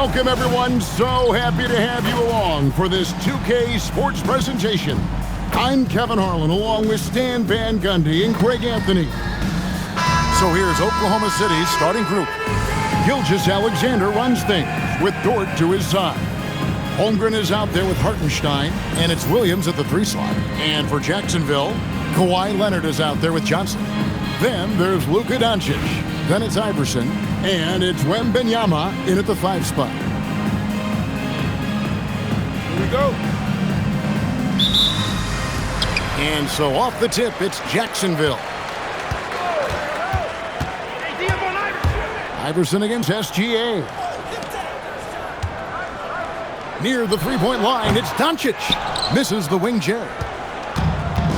Welcome, everyone. So happy to have you along for this 2K Sports presentation. I'm Kevin Harlan, along with Stan Van Gundy and Craig Anthony. So here's Oklahoma City's starting group. Gilgeous-Alexander runs things with Dort to his side. Holmgren is out there with Hartenstein, and it's Williams at the 3 slot. And for Jacksonville, Kawhi Leonard is out there with Johnson. Then there's Luka Doncic. Then it's Iverson, and it's Wembanyama in at the 5 spot. Here we go. And so off the tip, it's Jacksonville. Iverson against SGA. Near the 3-point line, it's Doncic. Misses the wing chair.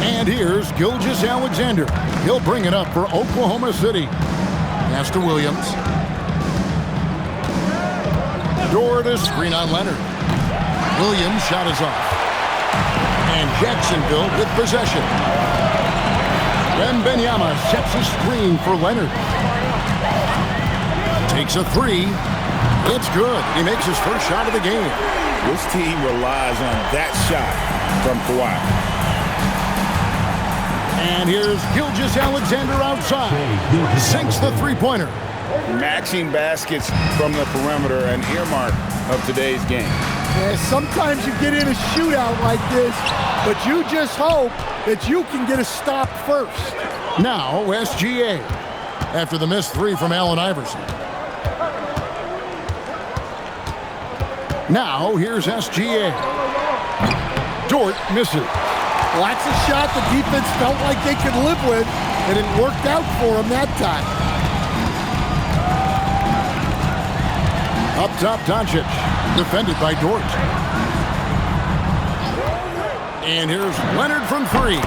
And here's Gilgeous-Alexander. He'll bring it up for Oklahoma City. Pass to Williams. Dort to screen on Leonard. Williams' shot is off. And Jacksonville with possession. Wembanyama sets a screen for Leonard. Takes a 3. It's good. He makes his first shot of the game. This team relies on that shot from Kawhi. And here's Gilgeous-Alexander outside. Sinks the 3-pointer. Matching baskets from the perimeter, an earmark of today's game. Yeah, sometimes you get in a shootout like this, but you just hope that you can get a stop first. Now SGA after the missed 3 from Allen Iverson. Now here's SGA. Dort misses. Well, that's a shot the defense felt like they could live with, and it worked out for them that time. Up top, Doncic, defended by Dort. And here's Leonard from 3.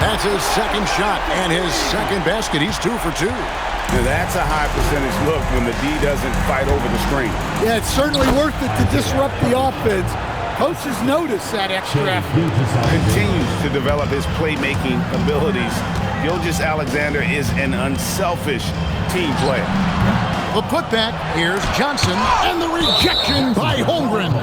That's his second shot and his second basket. He's 2 for 2. Now that's a high percentage look when the D doesn't fight over the screen. Yeah, it's certainly worth it to disrupt the offense. Coaches notice that extra effort. Continues to develop his playmaking abilities. Gilgeous-Alexander is an unselfish team player. The putback, here's Johnson, and the rejection by Holmgren.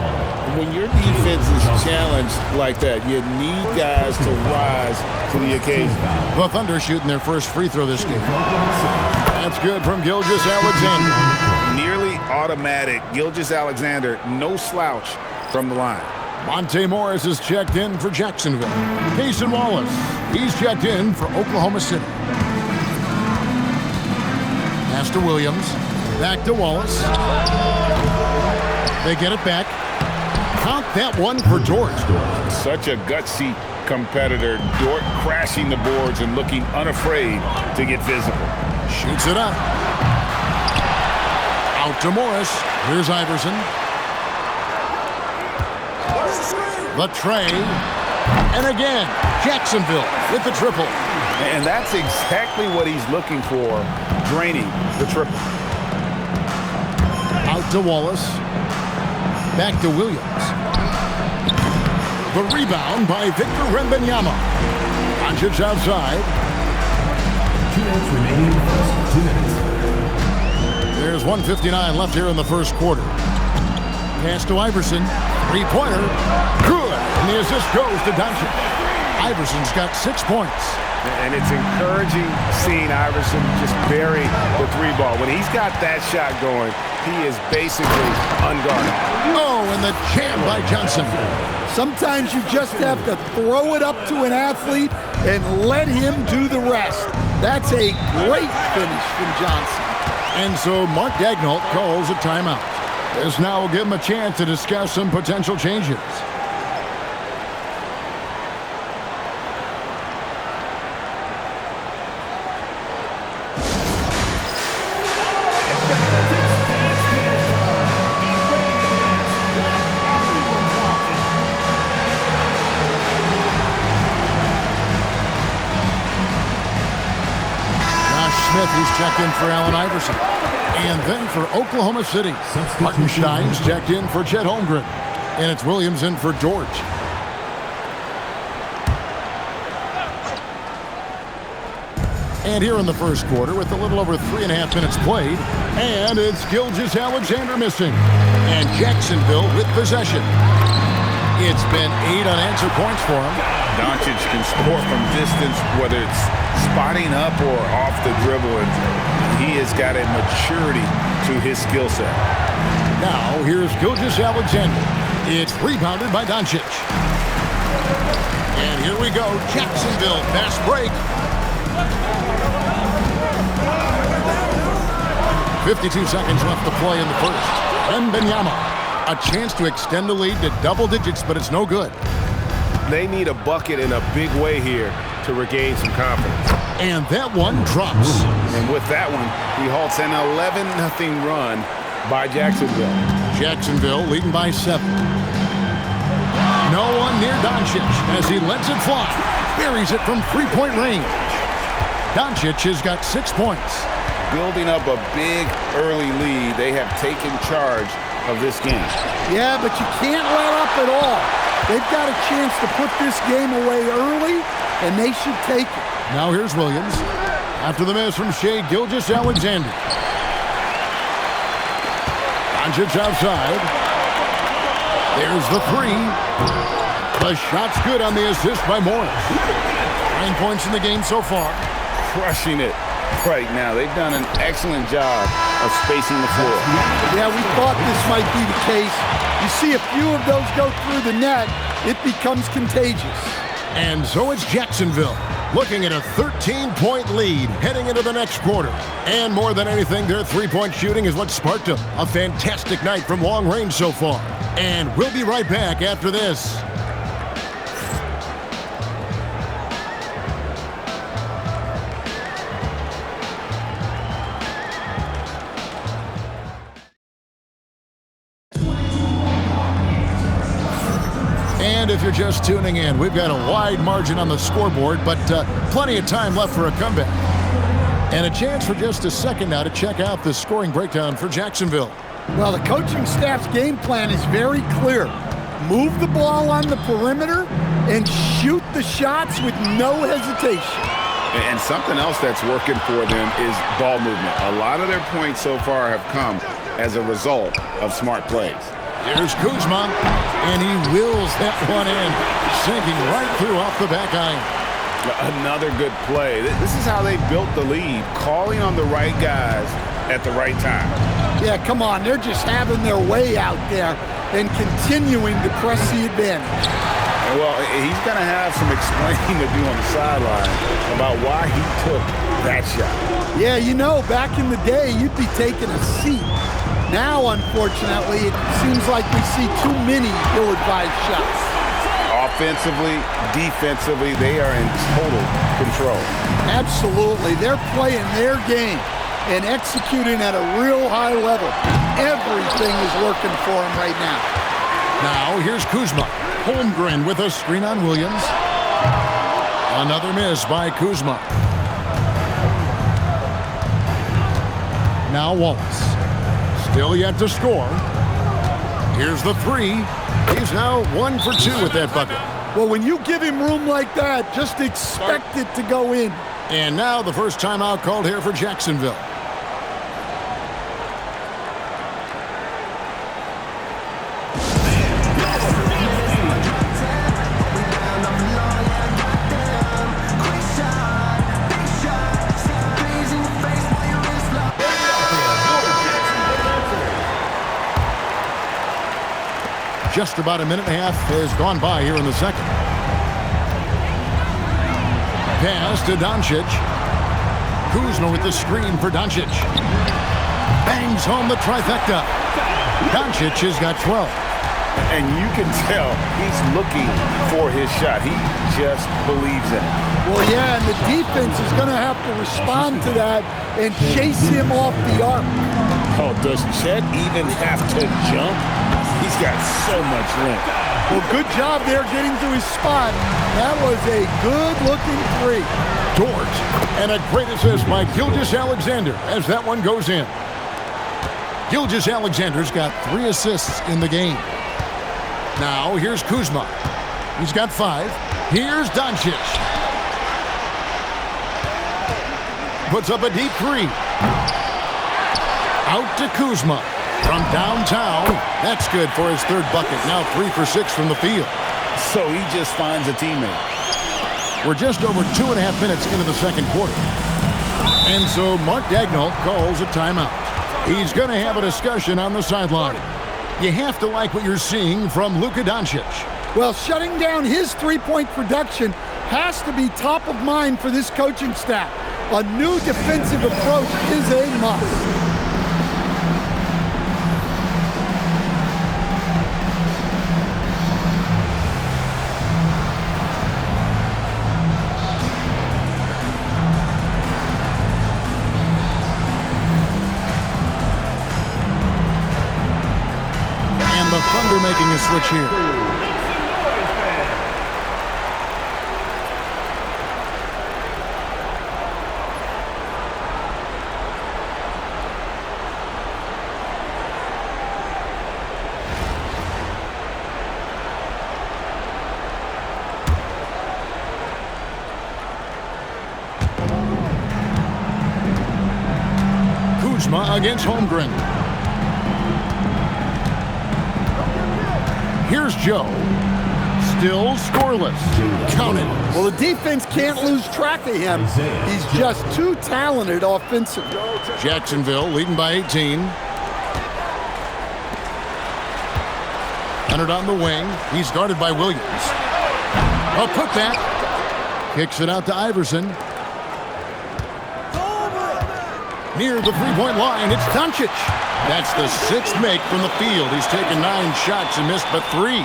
When your defense is challenged like that, you need guys to rise to the occasion. The Thunder shooting their first free throw this game. That's good from Gilgeous-Alexander. Nearly automatic. Gilgeous-Alexander, no slouch from the line. Monte Morris is checked in for Jacksonville. Cason Wallace, he's checked in for Oklahoma City. Pass to Williams. Back to Wallace. They get it back. Count that one for Dort. Such a gutsy competitor. Dort crashing the boards and looking unafraid to get physical. Shoots it up. Out to Morris. Here's Iverson. The tray. And again, Jacksonville with the triple. And that's exactly what he's looking for, draining the triple. Out to Wallace. Back to Williams. The rebound by Victor Wembanyama. Doncic outside. 2 minutes remaining. 2 minutes. There's 1:59 left here in the first quarter. Pass to Iverson. 3-pointer. Good. And the assist goes to Doncic. Iverson's got 6 points. And it's encouraging seeing Iverson just bury the 3-ball. When he's got that shot going, he is basically unguarded. Oh, and the jam by Johnson. Sometimes you just have to throw it up to an athlete and let him do the rest. That's a great finish from Johnson. And so Mark Daigneault calls a timeout. This now will give him a chance to discuss some potential changes. He's checked in for Allen Iverson. And then for Oklahoma City, Hartenstein's checked in for Chet Holmgren. And it's Williams in for Dort. And here in the first quarter, with a little over 3.5 minutes played, and it's Gilgeous-Alexander missing. And Jacksonville with possession. It's been 8 unanswered points for him. Doncic can score from distance, whether it's spotting up or off the dribble, and he has got a maturity to his skill set. Now, here's Gilgeous-Alexander. It's rebounded by Doncic. And here we go, Jacksonville, fast break. 52 seconds left to play in the first. Wembanyama, a chance to extend the lead to double digits, but it's no good. They need a bucket in a big way here to regain some confidence. And that one drops. And with that one, he halts an 11-0 run by Jacksonville. Jacksonville leading by 7. No one near Doncic as he lets it fly. Buries it from three-point range. Doncic has got 6 points. Building up a big early lead, they have taken charge of this game. Yeah, but you can't let up at all. They've got a chance to put this game away early, and they should take it. Now here's Williams. After the miss from Shai Gilgeous-Alexander. Doncic outside. There's the 3. The shot's good on the assist by Morris. 9 points in the game so far. Crushing it right now. They've done an excellent job of spacing the floor. Yeah, we thought this might be the case. You see a few of those go through the net, it becomes contagious. And so it's Jacksonville, looking at a 13-point lead heading into the next quarter. And more than anything, their three-point shooting is what sparked a fantastic night from long range so far. And we'll be right back after this. And if you're just tuning in, we've got a wide margin on the scoreboard, but plenty of time left for a comeback. And a chance for just a second now to check out the scoring breakdown for Jacksonville. Well, the coaching staff's game plan is very clear. Move the ball on the perimeter and shoot the shots with no hesitation. And something else that's working for them is ball movement. A lot of their points so far have come as a result of smart plays. Here's Kuzma, and he wills that one in, sinking right through off the back iron. Another good play. This is how they built the lead, calling on the right guys at the right time. Yeah, come on. They're just having their way out there and continuing to press the advantage. Well, he's going to have some explaining to do on the sideline about why he took that shot. Yeah, you know, back in the day, you'd be taking a seat. Now, unfortunately, it seems like we see too many ill-advised shots. Offensively, defensively, they are in total control. Absolutely. They're playing their game and executing at a real high level. Everything is working for them right now. Now, here's Kuzma. Holmgren with a screen on Williams. Another miss by Kuzma. Now Wallace. Still yet to score. Here's the 3. He's now 1 for 2 with that bucket. Well, when you give him room like that, just expect it to go in. And now the first timeout called here for Jacksonville. Just about a minute and a half has gone by here in the second. Pass to Doncic. Kuzma with the screen for Doncic. Bangs home the trifecta. Doncic has got 12. And you can tell he's looking for his shot. He just believes in it. Well, yeah, and the defense is going to have to respond to that and chase him off the arc. Oh, does Chet even have to jump? He's got so much length. Well, good job there getting to his spot. That was a good-looking 3. Dort, and a great assist by Gilgeous-Alexander as that one goes in. Gilgeous-Alexander's got 3 assists in the game. Now, here's Kuzma. He's got 5. Here's Doncic. puts up a deep three. Out to Kuzma. From downtown, that's good for his third bucket. Now 3 for 6 from the field. So he just finds a teammate. We're just over 2.5 minutes into the second quarter. And so Mark Daigneault calls a timeout. He's going to have a discussion on the sideline. You have to like what you're seeing from Luka Doncic. Well, shutting down his three-point production has to be top of mind for this coaching staff. A new defensive approach is a must. The Thunder making a switch here. Kuzma against Holmgren. Here's Joe. Still scoreless. Count it. Well, the defense can't lose track of him. He's just too talented offensively. Jacksonville leading by 18. Leonard on the wing. He's guarded by Williams. A putback. Kicks it out to Iverson. Near the three-point line, it's Doncic. That's the 6th make from the field. He's taken 9 shots and missed but 3.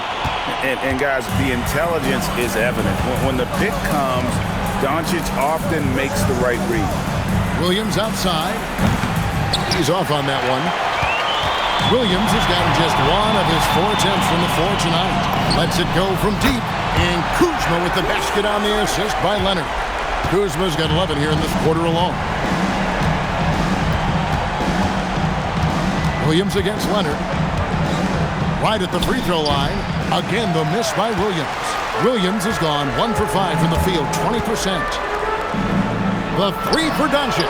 And guys, the intelligence is evident. When the pick comes, Doncic often makes the right read. Williams outside. He's off on that one. Williams has gotten just 1 of his 4 attempts from the floor tonight. Lets it go from deep. And Kuzma with the basket on the assist by Leonard. Kuzma's got 11 here in this quarter alone. Williams against Leonard. Right at the free throw line. Again, the miss by Williams. Williams has gone 1 for 5 from the field, 20%. The 3 for Doncic.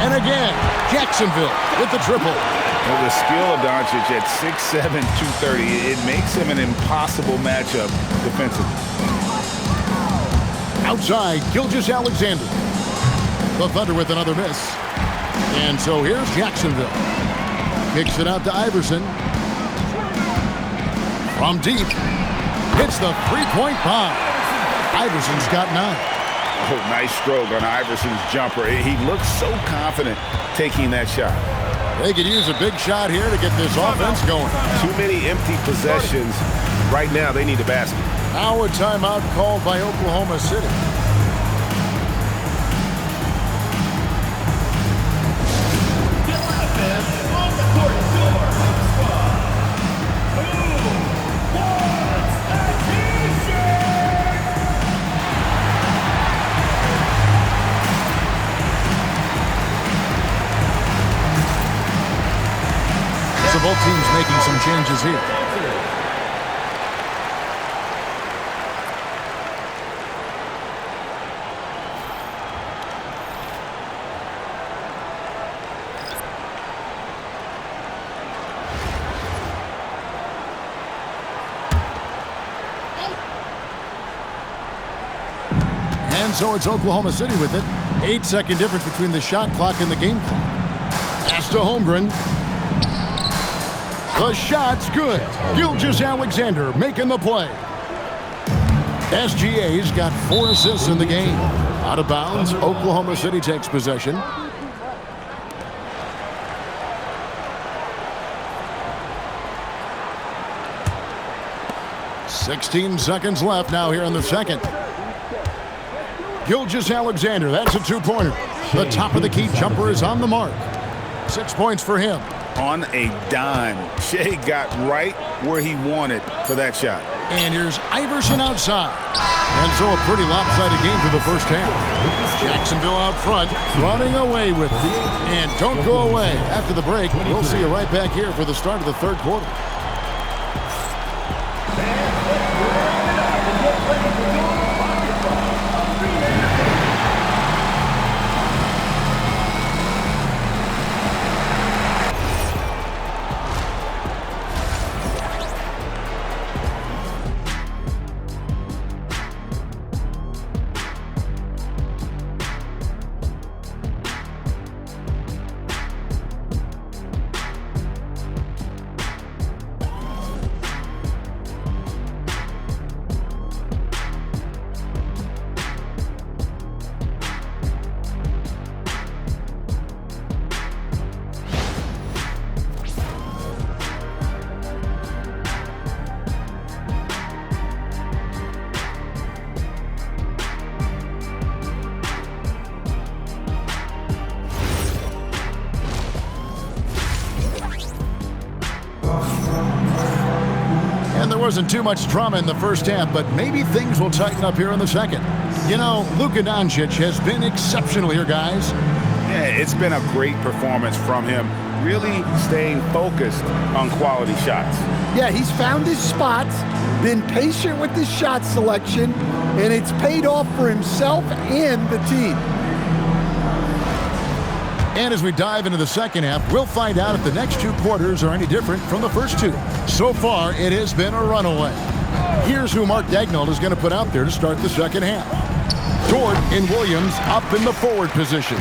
And again, Jacksonville with the triple. Well, the skill of Doncic at 6'7", 230, it makes him an impossible matchup defensively. Outside, Gilgeous-Alexander. The Thunder with another miss. And so here's Jacksonville. Kicks it out to Iverson. From deep. Hits the three-point bomb. Iverson's got 9. Oh, nice stroke on Iverson's jumper. He looks so confident taking that shot. They could use a big shot here to get this offense going. Too many empty possessions. Right now, they need a basket. Now a timeout called by Oklahoma City. So both teams making some changes here. And so it's Oklahoma City with it. 8-second difference between the shot clock and the game clock. Pass to Holmgren. The shot's good. Gilgeous-Alexander making the play. SGA's got 4 assists in the game. Out of bounds, Oklahoma City takes possession. "16 seconds left now here in the second. Gilgeous-Alexander, that's a 2-pointer. The top of the key jumper is on the mark. 6 points for him. On a dime. Shea got right where he wanted for that shot. And here's Iverson outside. And so a pretty lopsided game for the first half. Jacksonville out front, running away with it. And don't go away. After the break, we'll see you right back here for the start of the third quarter. wasn't too much drama in the first half, but maybe things will tighten up here in the second. You know, Luka Doncic has been exceptional here, guys. Yeah, it's been a great performance from him, really staying focused on quality shots. Yeah, he's found his spots, been patient with his shot selection, and it's paid off for himself and the team. And as we dive into the second half, we'll find out if the next two quarters are any different from the first two. So far, it has been a runaway. Here's who Mark Daigneault is going to put out there to start the second half. Dort and Williams up in the forward positions.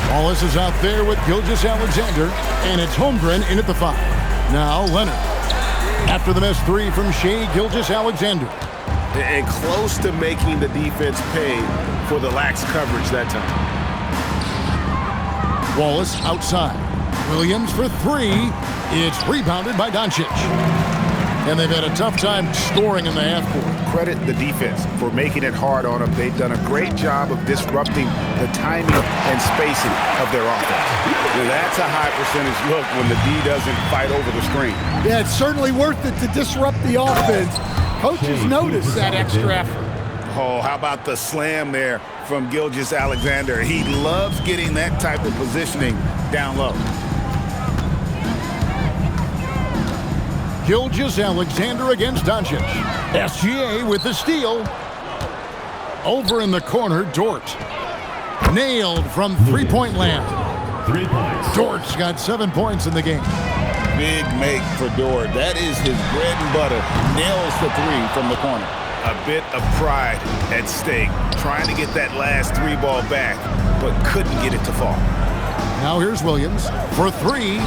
Wallace is out there with Gilgeous-Alexander, and it's Holmgren in at the 5. Now Leonard. After the missed three from Shai Gilgeous-Alexander. And close to making the defense pay for the lax coverage that time. Wallace outside. Williams for 3. It's rebounded by Doncic. And they've had a tough time scoring in the half court. Credit the defense for making it hard on them. They've done a great job of disrupting the timing and spacing of their offense. Now, that's a high percentage look when the D doesn't fight over the screen. Yeah, it's certainly worth it to disrupt the offense. Coaches notice that extra effort. Oh, how about the slam there from Gilgeous-Alexander? He loves getting that type of positioning down low. Gilgeous-Alexander against Doncic. SGA with the steal. Over in the corner, Dort. Nailed from three-point land. 3 points. Dort's got 7 points in the game. Big make for Dort. That is his bread and butter. Nails the 3 from the corner. A bit of pride at stake, trying to get that last 3 ball back, but couldn't get it to fall. Now here's Williams for 3.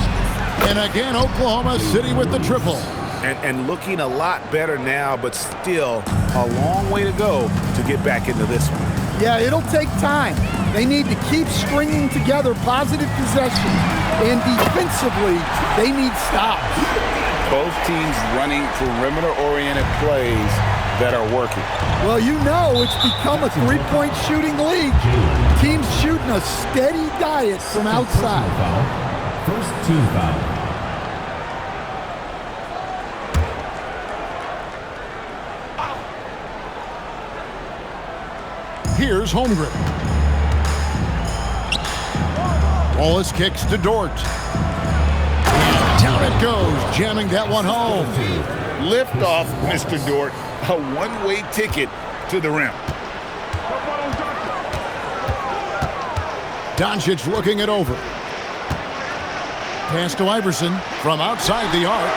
And again, Oklahoma City with the triple. And looking a lot better now, but still a long way to go to get back into this one. Yeah, it'll take time. They need to keep stringing together positive possessions. And defensively, they need stops. Both teams running perimeter-oriented plays that are working. Well, you know it's become a three-point shooting league. Teams shooting a steady diet from outside. First team foul. Here's Holmgren. Wallace kicks to Dort. And down it goes, jamming that one home. Lift off, Mr. Dort. A one-way ticket to the rim. Doncic looking it over. Pass to Iverson from outside the arc.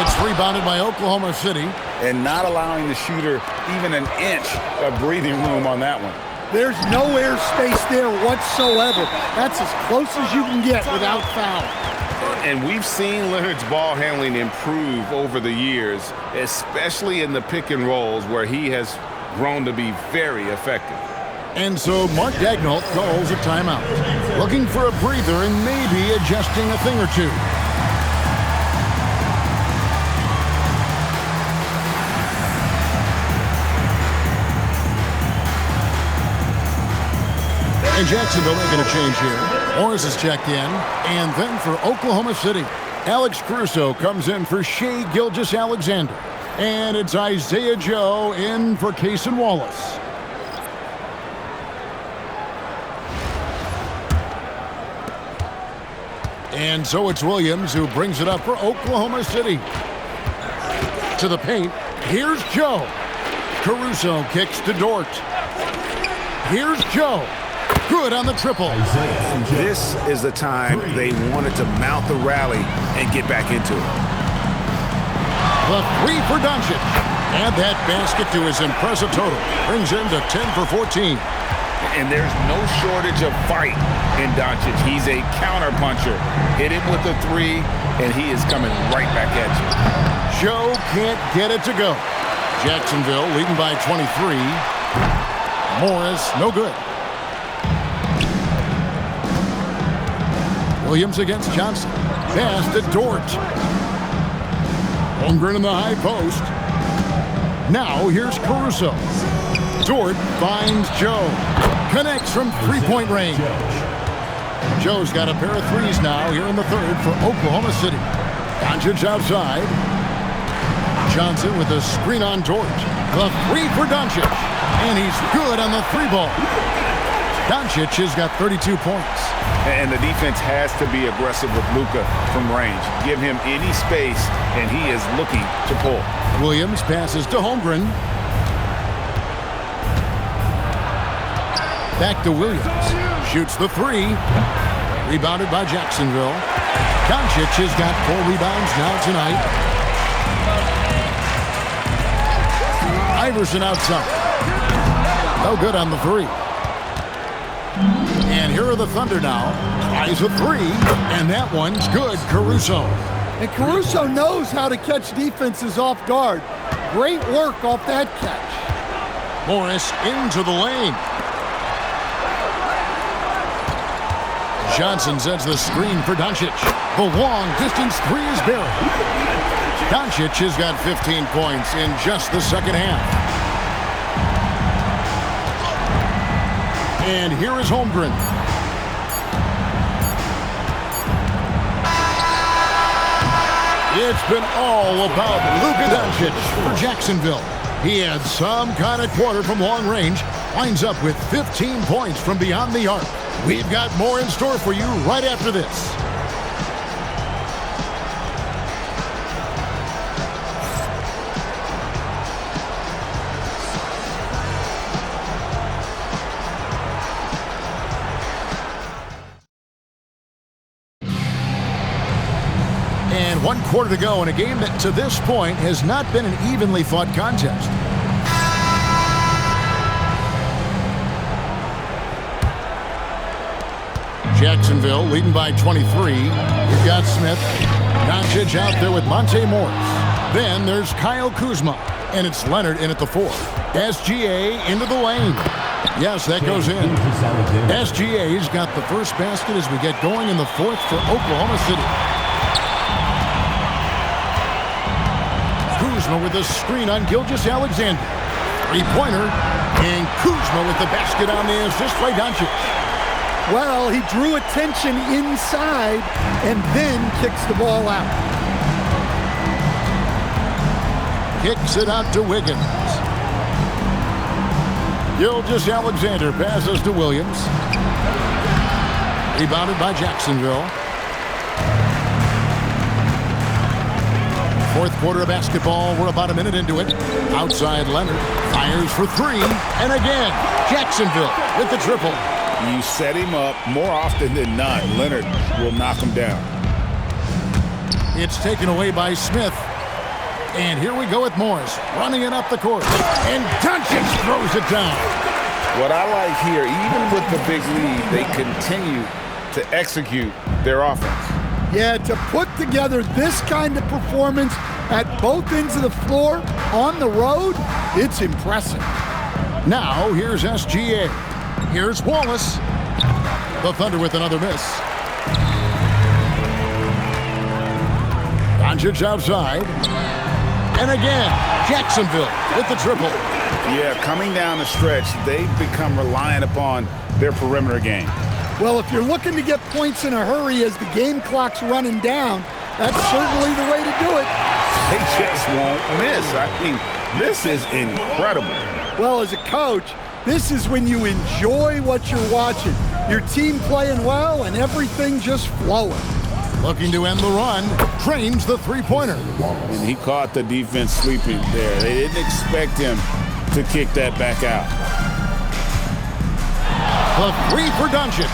It's rebounded by Oklahoma City. And not allowing the shooter even an inch of breathing room on that one. There's no air space there whatsoever. That's as close as you can get without foul. And we've seen Leonard's ball handling improve over the years, especially in the pick and rolls where he has grown to be very effective. And so Mark Daigneault calls a timeout. Looking for a breather and maybe adjusting a thing or two. And Jacksonville making a change here. Morris is checked in. And then for Oklahoma City, Alex Caruso comes in for Shai Gilgeous-Alexander. And it's Isaiah Joe in for Cason Wallace. And so it's Williams who brings it up for Oklahoma City. To the paint. Here's Joe. Caruso kicks to Dort. Here's Joe. Good on the triple. This is the time they wanted to mount the rally and get back into it. The 3 for Doncic. And that basket to his impressive total brings him to 10 for 14. And there's no shortage of fight in Doncic. He's a counter-puncher. Hit him with a 3, and he is coming right back at you. Joe can't get it to go. Jacksonville leading by 23. Morris, no good. Williams against Johnson. Pass to Dort. Holmgren in the high post. Now here's Caruso. Dort finds Joe. Connects from three-point range. Joe's got a pair of threes now here in the third for Oklahoma City. Doncic outside. Johnson with a screen on George. The three for Doncic. And he's good on the three ball. Doncic has got 32 points. And the defense has to be aggressive with Luka from range. Give him any space, and he is looking to pull. Williams passes to Holmgren. Back to Williams. Shoots the three. Rebounded by Jacksonville. Doncic has got 4 rebounds now tonight. Iverson outside. No good on the three. And here are the Thunder now. Tries a three, and that one's good. Caruso. And Caruso knows how to catch defenses off guard. Great work off that catch. Morris into the lane. Johnson sets the screen for Doncic. The long distance three is buried. Doncic has got 15 points in just the second half. And here is Holmgren. It's been all about Luka Doncic for Jacksonville. He had some kind of quarter from long range. Winds up with 15 points from beyond the arc. We've got more in store for you right after this. And 1 quarter to go in a game that to this point has not been an evenly fought contest. Jacksonville leading by 23. You've got Smith. Doncic out there with Monte Morris. Then there's Kyle Kuzma. And it's Leonard in at the 4. SGA into the lane. Yes, that goes in. SGA's got the first basket as we get going in the 4th for Oklahoma City. Kuzma with a screen on Gilgeous-Alexander. Three-pointer. And Kuzma with the basket on the assist by Doncic. Well, he drew attention inside and then kicks the ball out. Kicks it out to Wiggins. Gilgeous-Alexander passes to Williams. Rebounded by Jacksonville. 4th quarter of basketball. We're about a minute into it. Outside Leonard. Fires for three. And again, Jacksonville with the triple. You set him up more often than not. Leonard will knock him down. It's taken away by Smith. And here we go with Morris running it up the court. And Doncic throws it down. What I like here, even with the big lead, they continue to execute their offense. Yeah, to put together this kind of performance at both ends of the floor on the road, it's impressive. Now here's SGA. Here's Wallace. The Thunder with another miss. Doncic outside. And again, Jacksonville with the triple. Yeah, coming down the stretch, they've become reliant upon their perimeter game. Well, if you're looking to get points in a hurry as the game clock's running down, that's certainly the way to do it. They just won't miss. I mean, this is incredible. Well, as a coach, this is when you enjoy what you're watching. Your team playing well and everything just flowing. Looking to end the run, trains the three-pointer. And he caught the defense sleeping there. They didn't expect him to kick that back out. The three for Doncic.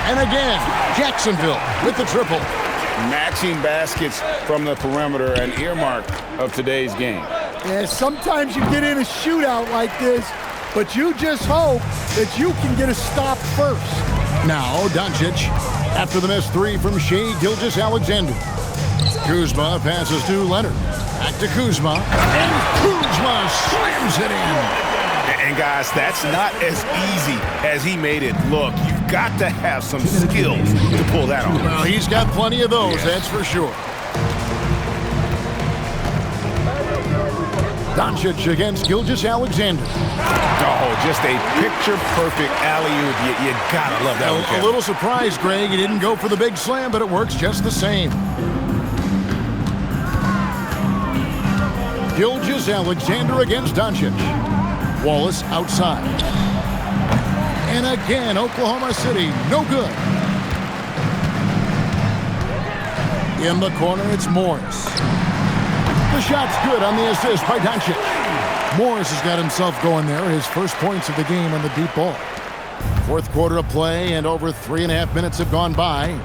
And again, Jacksonville with the triple. Matching baskets from the perimeter, an earmark of today's game. Yeah, sometimes you get in a shootout like this, but you just hope that you can get a stop first. Now Doncic, after the missed three from Shai Gilgeous-Alexander. Kuzma passes to Leonard. Back to Kuzma. And Kuzma slams it in. And guys, that's not as easy as he made it look. You've got to have some skills to pull that off. Well, he's got plenty of those, that's for sure. Doncic against Gilgeous-Alexander. Oh, just a picture-perfect alley-oop. You gotta love that one. A little surprised, Greg. He didn't go for the big slam, but it works just the same. Gilgeous-Alexander against Doncic. Wallace outside. And again, Oklahoma City, no good. In the corner, it's Morris. The shot's good on the assist by Doncic. Morris has got himself going there, his first points of the game on the deep ball. Fourth quarter of play, and over 3.5 minutes have gone by.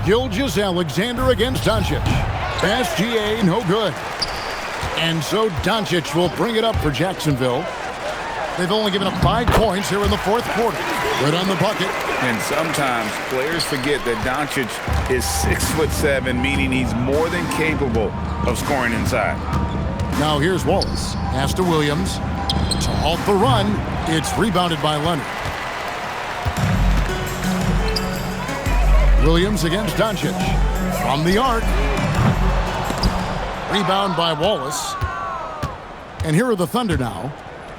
Gilgeous-Alexander against Doncic. SGA, no good. And so Doncic will bring it up for Jacksonville. They've only given up 5 points here in the fourth quarter. Good on the bucket. And sometimes players forget that Doncic is 6'7", meaning he's more than capable of scoring inside. Now here's Wallace. Pass to Williams. To halt the run, it's rebounded by Leonard. Williams against Doncic. From the arc. Rebound by Wallace. And here are the Thunder now.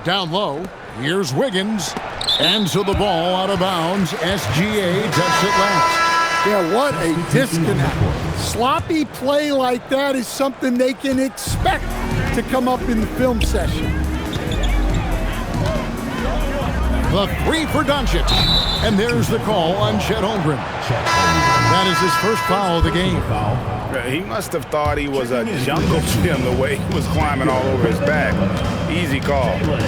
Down low. Here's Wiggins. And so the ball out of bounds. SGA touched it last. Yeah, what a disconnect. Sloppy play like that is something they can expect to come up in the film session. The three for Doncic. And there's the call on Chet Holmgren. That is his first foul of the game. He must have thought he was a jungle gym the way he was climbing all over his back. Easy call.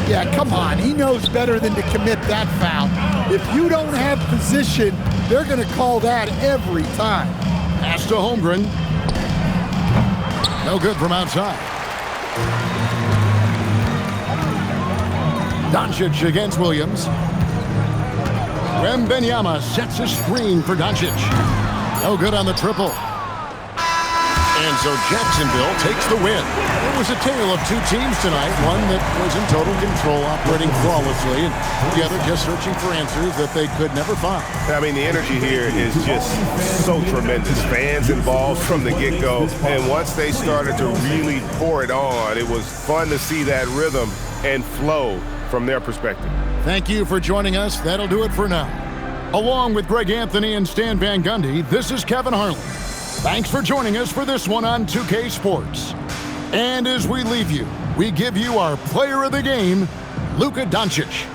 Yeah, come on. He knows better than to commit that foul. If you don't have position, they're going to call that every time. Pass to Holmgren. No good from outside. Doncic against Williams. Wembanyama sets a screen for Doncic. No good on the triple. And so Jacksonville takes the win. It was a tale of two teams tonight. One that was in total control, operating flawlessly, and the other just searching for answers that they could never find. I mean, the energy here is just so tremendous. Fans involved from the get-go. And once they started to really pour it on, it was fun to see that rhythm and flow from their perspective. Thank you for joining us. That'll do it for now. Along with Greg Anthony and Stan Van Gundy, this is Kevin Harlan. Thanks for joining us for this one on 2K Sports. And as we leave you, we give you our player of the game, Luka Doncic.